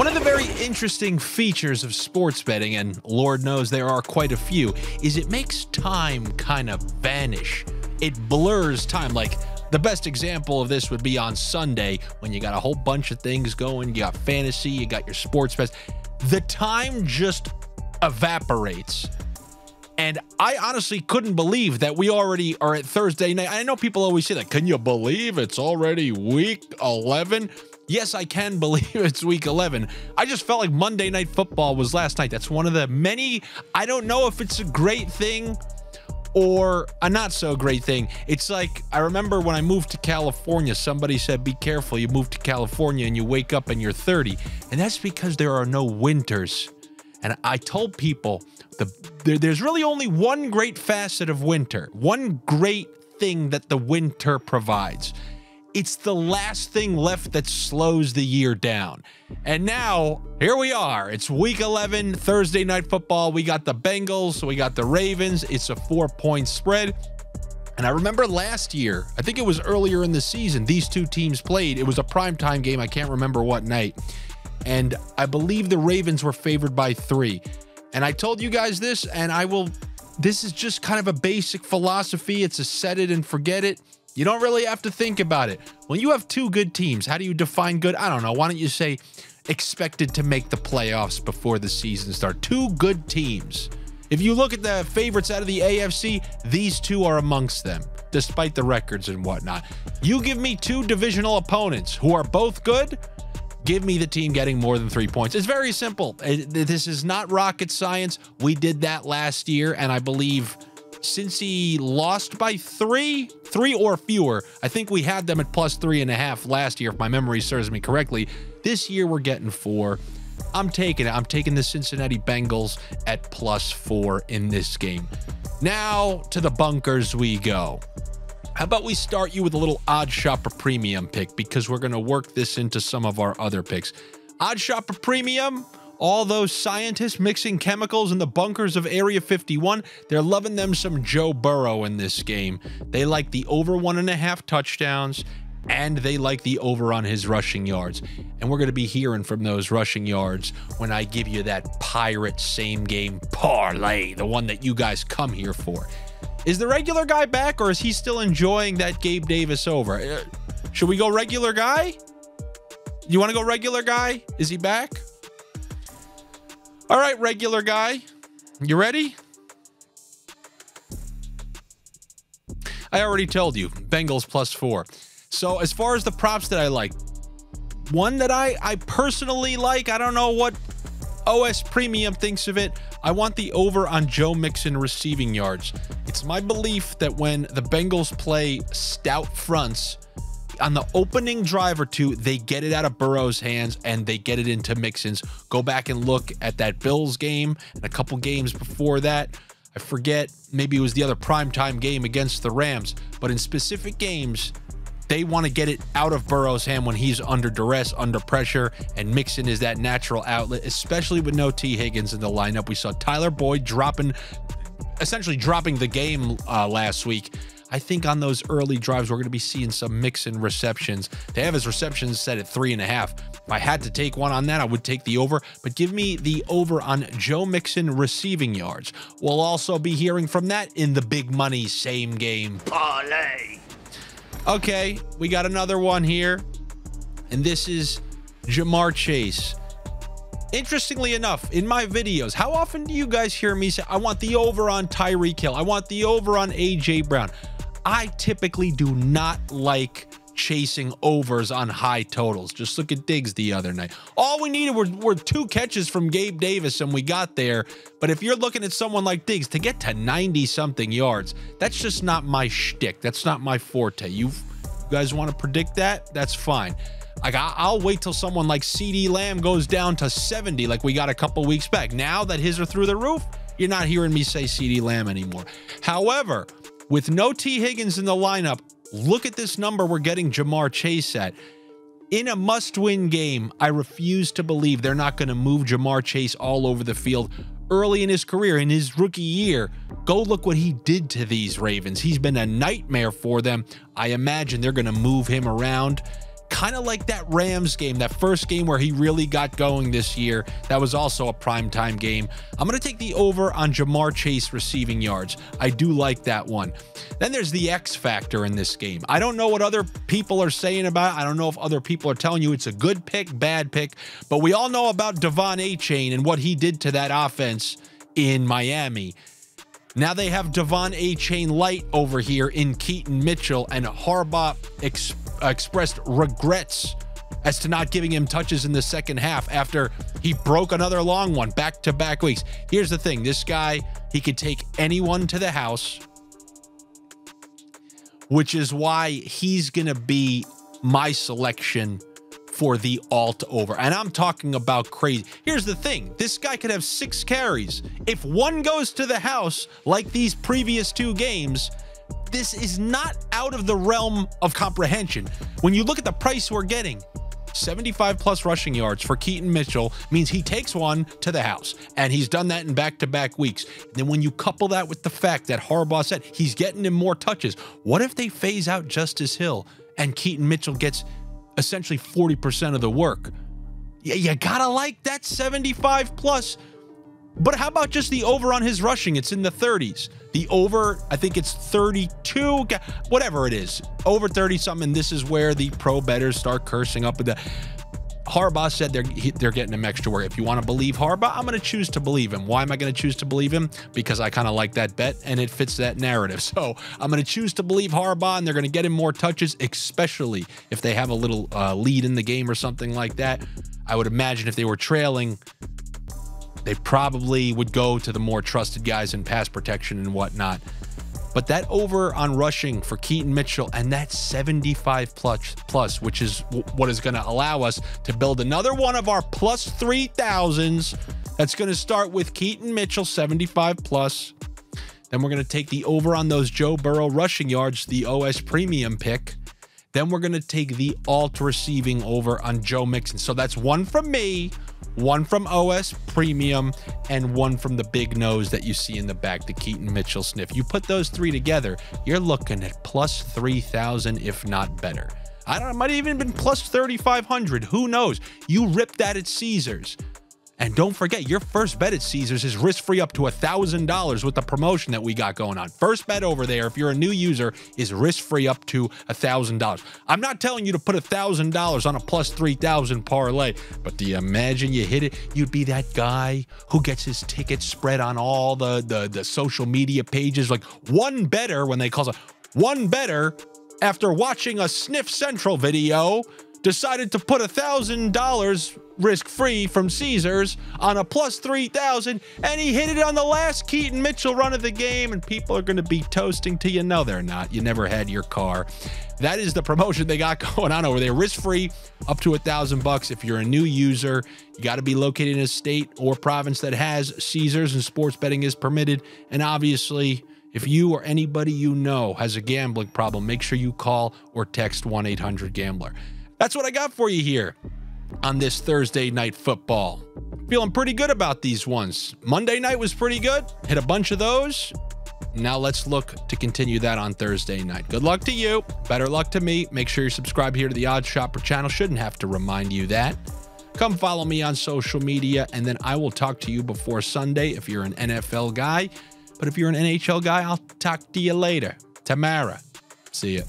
One of the very interesting features of sports betting, and Lord knows there are quite a few, is it makes time kind of vanish. It blurs time. Like, the best example of this would be on Sunday when you got a whole bunch of things going. You got fantasy, you got your sports bets. The time just evaporates. And I honestly couldn't believe that we already are at Thursday night. I know people always say that. Can you believe it's already week 11? Yes, I can believe it's week 11. I just felt like Monday Night Football was last night. That's one of the many, I don't know if it's a great thing or a not so great thing. It's like, I remember when I moved to California, somebody said, be careful, you move to California and you wake up and you're 30. And that's because there are no winters. And I told people, there's really only one great facet of winter, one great thing that the winter provides. It's the last thing left that slows the year down. And now, here we are. It's week 11, Thursday Night Football. We got the Bengals, we got the Ravens. It's a 4-point spread. And I remember last year, I think it was earlier in the season, these two teams played. It was a primetime game. I can't remember what night. And I believe the Ravens were favored by 3. And I told you guys this, and this is just kind of a basic philosophy. It's a set it and forget it. You don't really have to think about it. When you have two good teams, how do you define good? I don't know. Why don't you say expected to make the playoffs before the season starts? Two good teams. If you look at the favorites out of the AFC, these two are amongst them, despite the records and whatnot. You give me two divisional opponents who are both good, give me the team getting more than 3 points. It's very simple. This is not rocket science. We did that last year, and I believe since he lost by three or fewer, I think we had them at plus 3.5 last year, if my memory serves me correctly. This year, we're getting 4. I'm taking it. I'm taking the Cincinnati Bengals at plus 4 in this game. Now, to the bunkers we go. How about we start you with a little Odd Shopper Premium pick, because we're going to work this into some of our other picks. Odd Shopper Premium, all those scientists mixing chemicals in the bunkers of Area 51, they're loving them some Joe Burrow in this game. They like the over 1.5 touchdowns, and they like the over on his rushing yards. And we're going to be hearing from those rushing yards when I give you that pirate same game parlay, the one that you guys come here for. Is the regular guy back, or is he still enjoying that Gabe Davis over? Should we go regular guy? You want to go regular guy? Is he back? All right, regular guy. You ready? I already told you, Bengals plus 4. So as far as the props that I like, one that I personally like, I don't know what OS Premium thinks of it. I want the over on Joe Mixon receiving yards. It's my belief that when the Bengals play stout fronts, on the opening drive or two, they get it out of Burrow's hands and they get it into Mixon's. Go back and look at that Bills game and a couple games before that. I forget, maybe it was the other primetime game against the Rams, but in specific games, they want to get it out of Burrow's hand when he's under duress, under pressure, and Mixon is that natural outlet, especially with no T. Higgins in the lineup. We saw Tyler Boyd essentially dropping the game last week. I think on those early drives, we're going to be seeing some Mixon receptions. They have his receptions set at 3.5. If I had to take one on that, I would take the over, but give me the over on Joe Mixon receiving yards. We'll also be hearing from that in the big money same game parlay. Okay, we got another one here, and this is Ja'Marr Chase. Interestingly enough, in my videos, how often do you guys hear me say, I want the over on Tyreek Hill, I want the over on A.J. Brown? I typically do not like chasing overs on high totals. Just look at Diggs the other night. All we needed were 2 catches from Gabe Davis, and we got there. But if you're looking at someone like Diggs to get to 90-something yards, that's just not my shtick. That's not my forte. You guys want to predict that? That's fine. Like, I'll wait till someone like CeeDee Lamb goes down to 70 like we got a couple weeks back. Now that his are through the roof, you're not hearing me say CeeDee Lamb anymore. However, with no T. Higgins in the lineup, look at this number we're getting Ja'Marr Chase at. In a must-win game, I refuse to believe they're not going to move Ja'Marr Chase all over the field early in his career, in his rookie year. Go look what he did to these Ravens. He's been a nightmare for them. I imagine they're going to move him around. kind of like that Rams game, that first game where he really got going this year. That was also a primetime game. I'm going to take the over on Jamar Chase receiving yards. I do like that one. Then there's the X factor in this game. I don't know what other people are saying about it. I don't know if other people are telling you it's a good pick, bad pick, but we all know about Devon Achane and what he did to that offense in Miami. Now they have Devon Achane light over here in Keaton Mitchell, and Harbaugh expressed regrets as to not giving him touches in the second half after he broke another long one back-to-back weeks. Here's the thing. This guy, he could take anyone to the house, which is why he's going to be my selection for the alt over. And I'm talking about crazy. Here's the thing. This guy could have 6 carries. If one goes to the house like these previous 2 games, this is not out of the realm of comprehension. When you look at the price we're getting, 75 plus rushing yards for Keaton Mitchell means he takes one to the house, and he's done that in back-to-back weeks. Then when you couple that with the fact that Harbaugh said he's getting him more touches, what if they phase out Justice Hill and Keaton Mitchell gets essentially 40% of the work? Yeah, you gotta like that 75 plus. But how about just the over on his rushing? It's in the 30s. The over, I think it's 32, whatever it is, over 30 something. And this is where the pro bettors start cursing up with the Harbaugh said they're getting him extra work. If you want to believe Harbaugh, I'm going to choose to believe him. Why am I going to choose to believe him? Because I kind of like that bet and it fits that narrative. So I'm going to choose to believe Harbaugh, and they're going to get him more touches, especially if they have a little lead in the game or something like that. I would imagine if they were trailing, they probably would go to the more trusted guys in pass protection and whatnot. But that over on rushing for Keaton Mitchell and that 75 plus, which is what is going to allow us to build another one of our plus 3,000s. That's going to start with Keaton Mitchell, 75 plus. Then we're going to take the over on those Joe Burrow rushing yards, the OS premium pick. Then we're going to take the alt receiving over on Joe Mixon. So that's one from me, one from OS Premium, and one from the big nose that you see in the back, the Keaton Mitchell sniff. You put those 3 together, you're looking at plus 3,000, if not better. I don't know, it might have even been plus 3,500. Who knows? You ripped that at Caesars. And don't forget, your first bet at Caesars is risk-free up to $1,000 with the promotion that we got going on. First bet over there, if you're a new user, is risk-free up to $1,000. I'm not telling you to put $1,000 on a plus 3,000 parlay, but do you imagine you hit it? You'd be that guy who gets his tickets spread on all the social media pages, like one better, when they call it one better, after watching a Sniff Central video, decided to put $1,000 risk-free from Caesars on a plus 3,000, and he hit it on the last Keaton Mitchell run of the game, and people are going to be toasting to you. No, they're not. You never had your car. That is the promotion they got going on over there. Risk-free up to $1,000. If you're a new user, you got to be located in a state or province that has Caesars and sports betting is permitted. And obviously, if you or anybody you know has a gambling problem, make sure you call or text 1-800-GAMBLER. That's what I got for you here on this Thursday night football. Feeling pretty good about these ones. Monday night was pretty good. Hit a bunch of those. Now let's look to continue that on Thursday night. Good luck to you. Better luck to me. Make sure you're subscribed here to the Odds Shopper channel. Shouldn't have to remind you that. Come follow me on social media, and then I will talk to you before Sunday if you're an NFL guy. But if you're an NHL guy, I'll talk to you later. Tamara. See ya.